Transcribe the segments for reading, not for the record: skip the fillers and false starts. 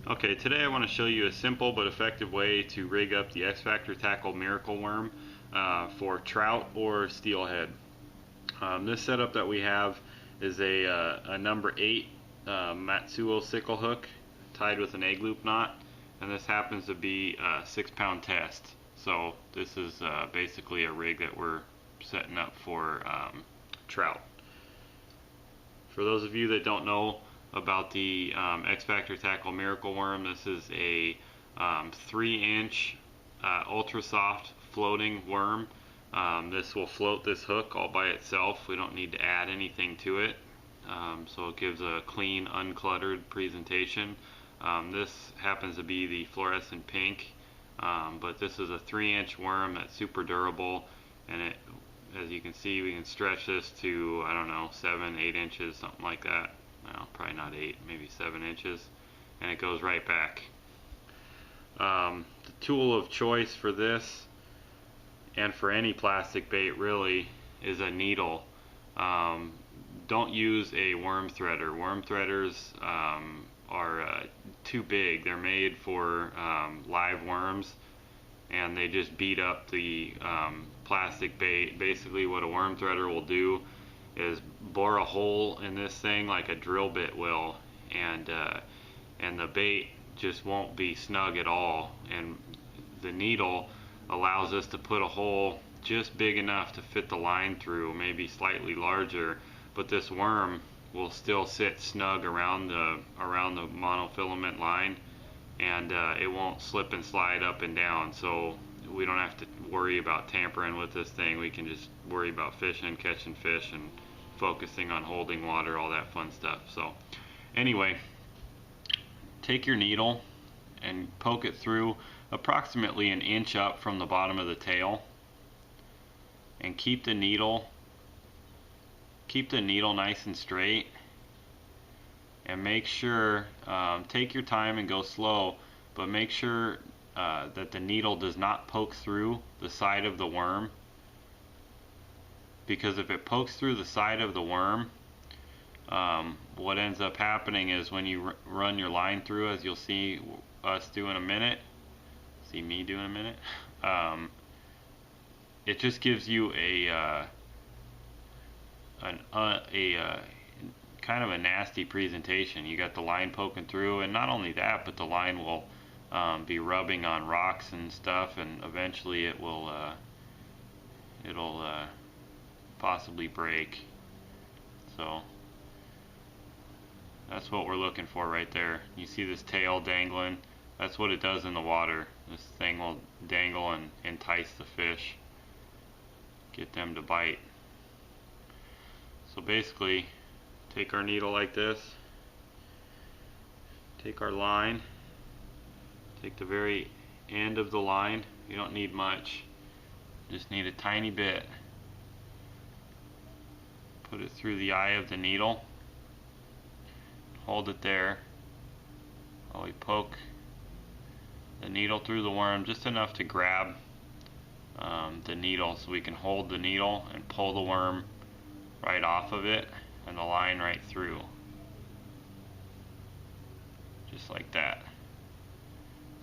Okay, today I want to show you a simple but effective way to rig up the XFactor Tackle Miracle Worm for trout or steelhead. This setup that we have is a number 8 Matsuo sickle hook tied with an egg loop knot, and this happens to be a 6-pound test. So this is basically a rig that we're setting up for trout. For those of you that don't know about the XFactor Tackle Miracle Worm, this is a 3-inch ultra soft floating worm. This will float this hook all by itself. We don't need to add anything to it, so it gives a clean, uncluttered presentation. This happens to be the fluorescent pink, but this is a 3-inch worm that's super durable, and it, as you can see, we can stretch this to, I don't know, 7-8 inches, something like that. Well, probably not 8, maybe 7 inches, and it goes right back. The tool of choice for this, and for any plastic bait really, is a needle. Don't use a worm threader. Worm threaders are too big. They're made for live worms, and they just beat up the plastic bait. Basically what a worm threader will do is bore a hole in this thing like a drill bit will, and the bait just won't be snug at all, and the needle allows us to put a hole just big enough to fit the line through, maybe slightly larger, but this worm will still sit snug around the monofilament line, and it won't slip and slide up and down, so we don't have to worry about tampering with this thing. We can just worry about fishing, catching fish, and focusing on holding water, all that fun stuff. So anyway, take your needle and poke it through approximately an inch up from the bottom of the tail, and keep the needle nice and straight, and make sure, take your time and go slow, but make sure that the needle does not poke through the side of the worm, because if it pokes through the side of the worm, what ends up happening is when you run your line through, as you'll see us do in a minute, me do in a minute, it just gives you a kind of a nasty presentation. You got the line poking through, and not only that, but the line will be rubbing on rocks and stuff, and eventually it will it'll possibly break. So that's what we're looking for right there. You see this tail dangling? That's what it does in the water. This thing will dangle and entice the fish, get them to bite. So basically, take our needle like this, take our line, take the very end of the line. You don't need much, just need a tiny bit. Put it through the eye of the needle, hold it there while we poke the needle through the worm just enough to grab the needle, so we can hold the needle and pull the worm right off of it, and the line right through, just like that.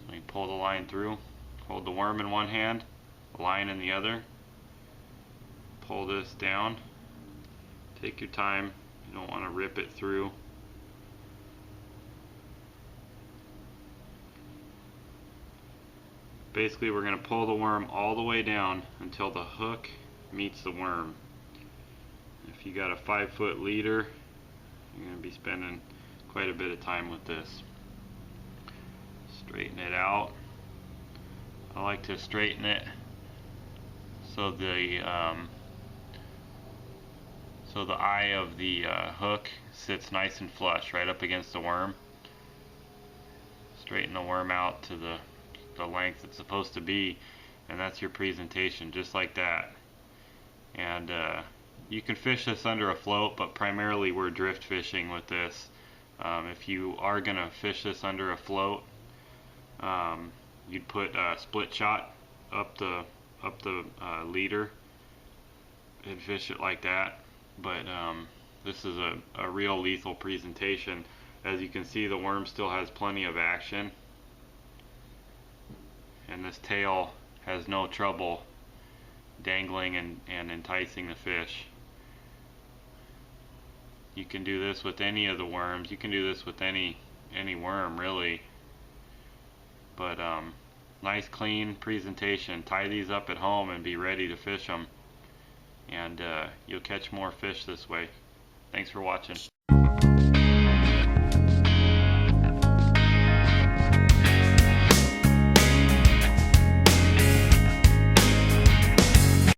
So you pull the line through, hold the worm in one hand, the line in the other, pull this down, take your time, you don't want to rip it through. Basically, we're going to pull the worm all the way down until the hook meets the worm. If you got a 5-foot leader, you're going to be spending quite a bit of time with this. Straighten it out. I like to straighten it so the eye of the hook sits nice and flush right up against the worm. Straighten the worm out to the length it's supposed to be, and that's your presentation, just like that. And you can fish this under a float, but primarily we're drift fishing with this. If you are going to fish this under a float, you'd put a split shot up the the leader and fish it like that. But this is a real lethal presentation. As you can see, the worm still has plenty of action, and this tail has no trouble dangling and enticing the fish. You can do this with any of the worms. You can do this with any worm really. But nice clean presentation. Tie these up at home and be ready to fish them, and you'll catch more fish this way. Thanks for watching.